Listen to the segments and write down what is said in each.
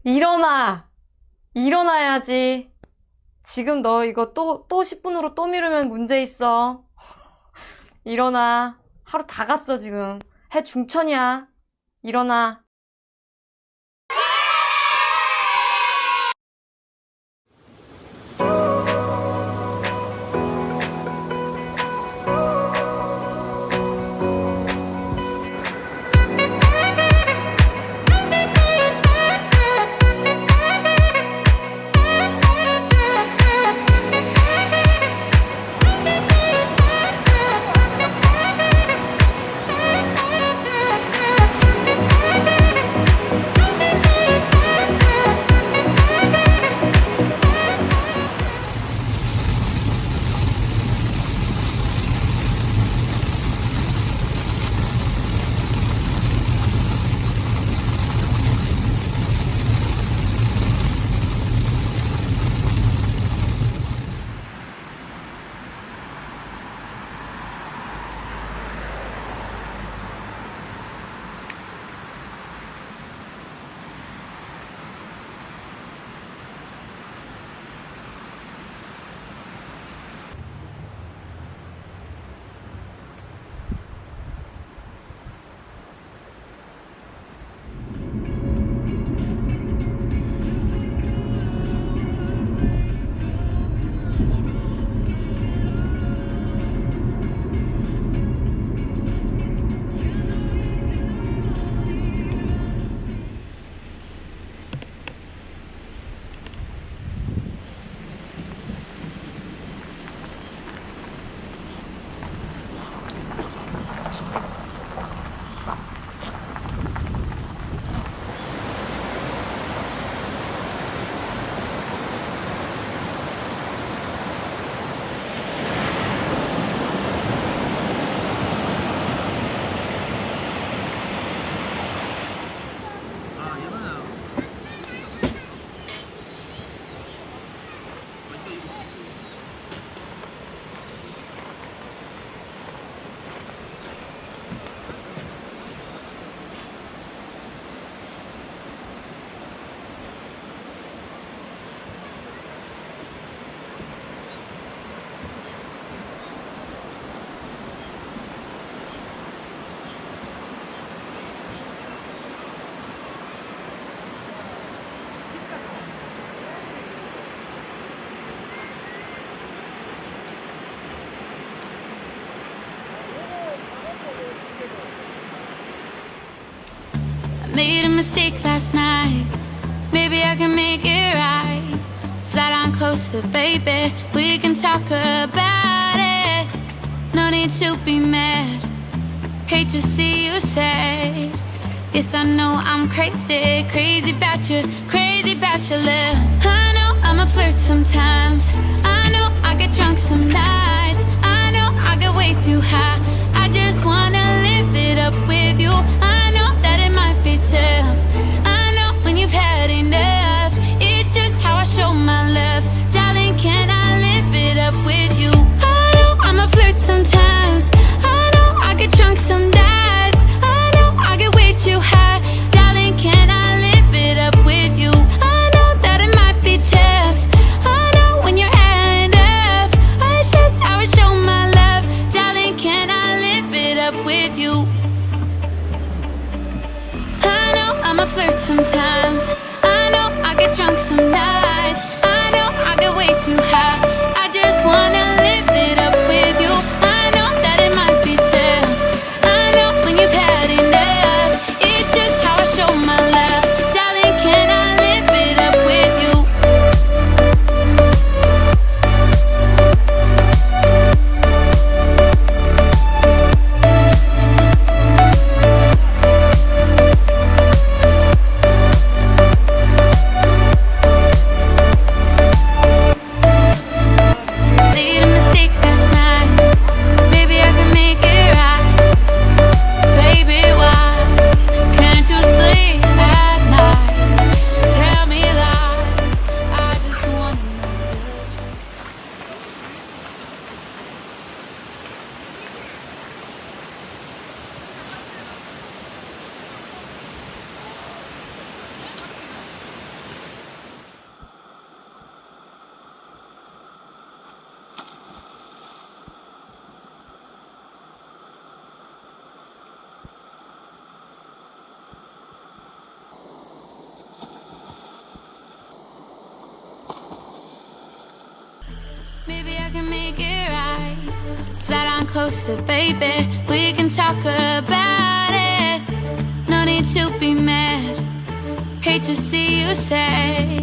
일어나! 일어나야지. 지금 너 이거 또 10분으로 또 미루면 문제 있어. 일어나. 하루 다 갔어, 지금. 해 중천이야. 일어나. Made a mistake last night. Maybe I can make it right. Slide on closer, baby. We can talk about it. No need to be mad. Hate to see you sad. Yes, I know I'm crazy, crazy about you, crazy about your love. I know I'm a flirt sometimes. I know I get drunk some nights. I know I get way too high. I just wanna live it up with you. I know that it might be tough. I know when you've had enough. It's just how I show my love. Darling, can I live it up with you? I know I'm a flirt sometimes. I know I get drunk some nights. I know I get way too high. Darling, can I live it up with you? I know that it might be tough. I know when you're had enough. It's just how I show my love. Darling, can I live it up with you? Slide down closer, baby. We can talk about it. No need to be mad. Hate to see you sad.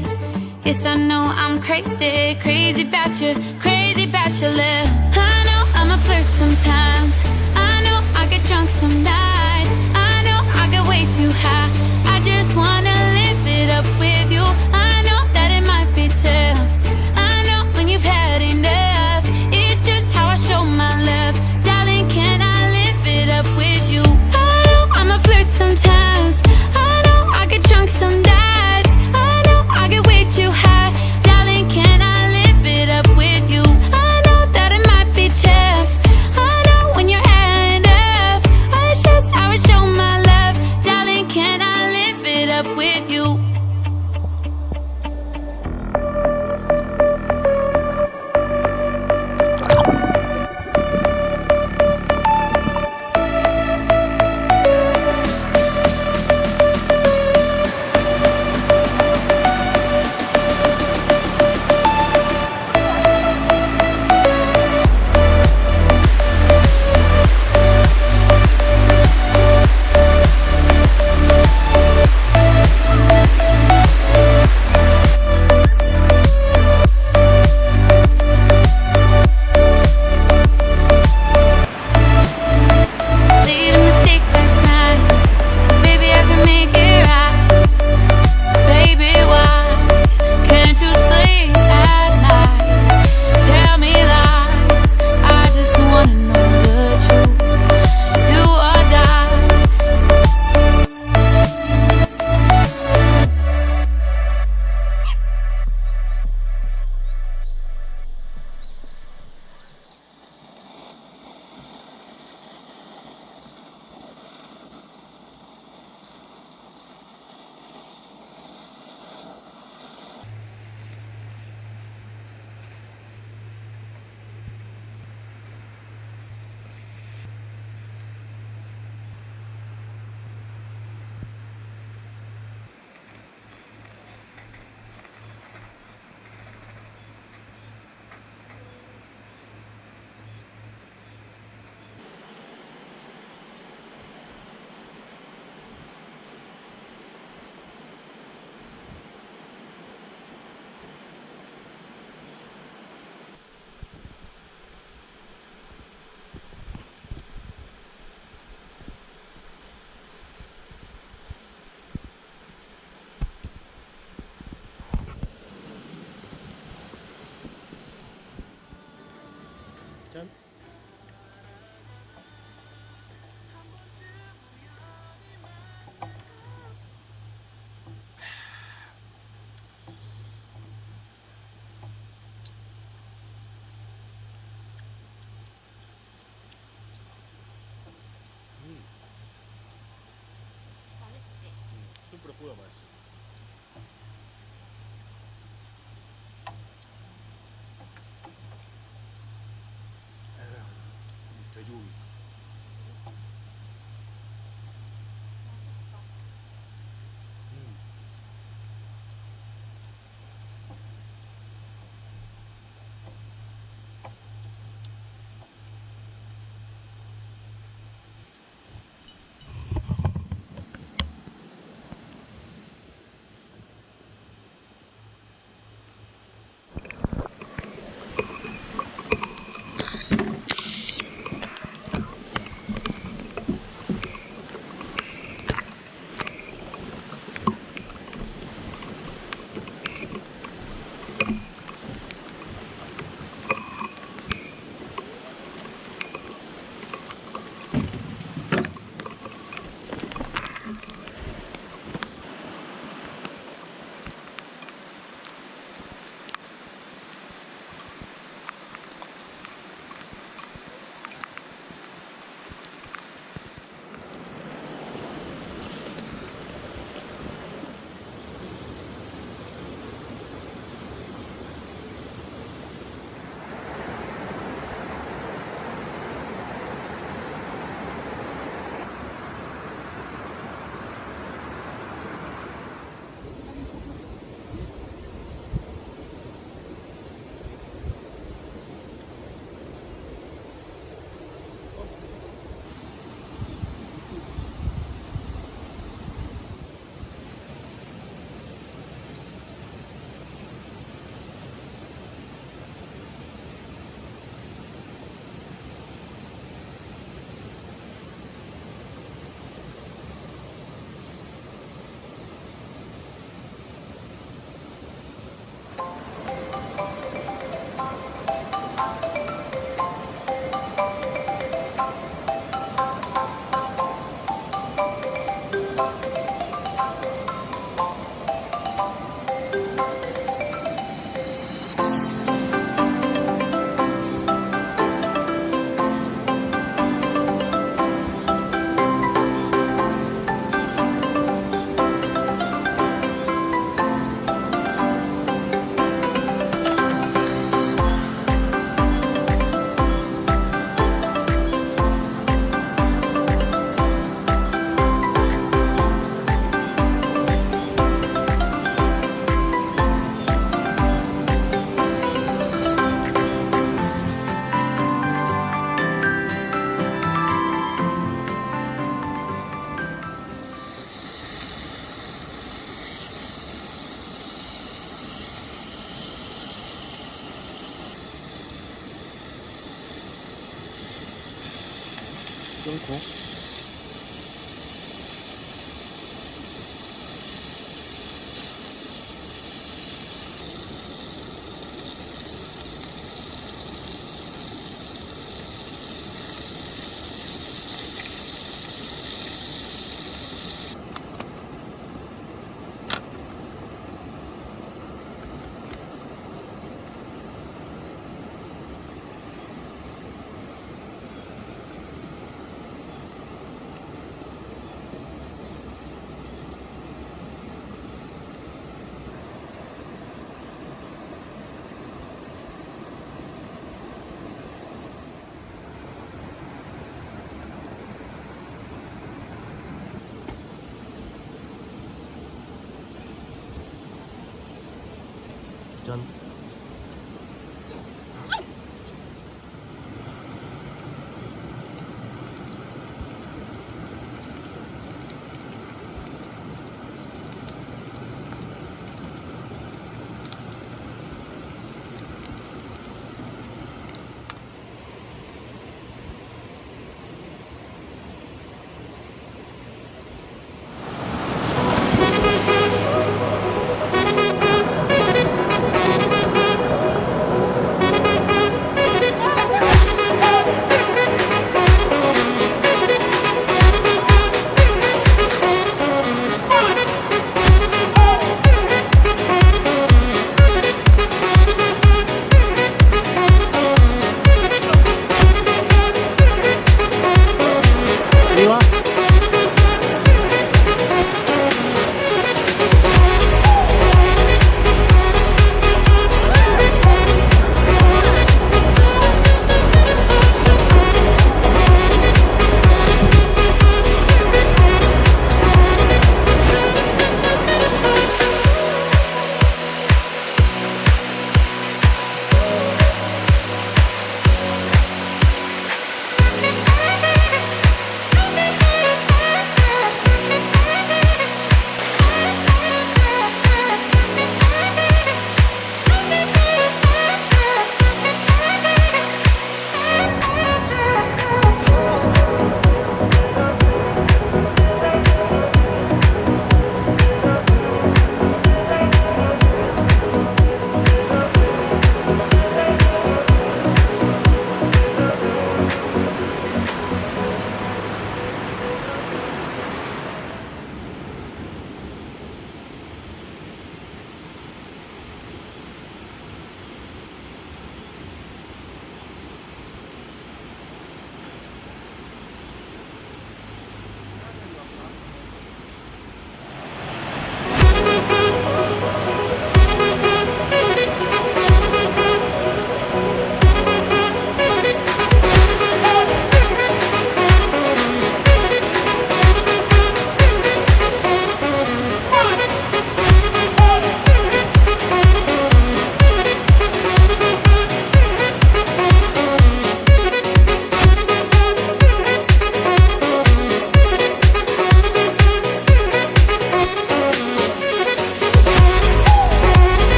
Yes, I know I'm crazy, crazy about you, crazy about your love. I know I'm a flirt sometimes. I know I get drunk some nights. I know I get way too high. I just wanna live it up with you. I know that it might be tough. I know when you've had enough. It's just how I show my love. Darling, can I live it up with you? I know I'm a flirt sometimes. I know I get drunk some nights. I know I get way too high. Darling, can I live it up with you? I know that it might be tough. I know when you're had enough. It's just how I show my love. Darling, can I live it up with you? Made a mistake last night. Maybe I can make it right. Baby, why can't you sleep at night? Tell me lies. I just wanna know the truth. Do or die. 짠. 맛있지? 숯불에 구워 맛있어. 돼지고기. 맛있어. 끊고. 짠.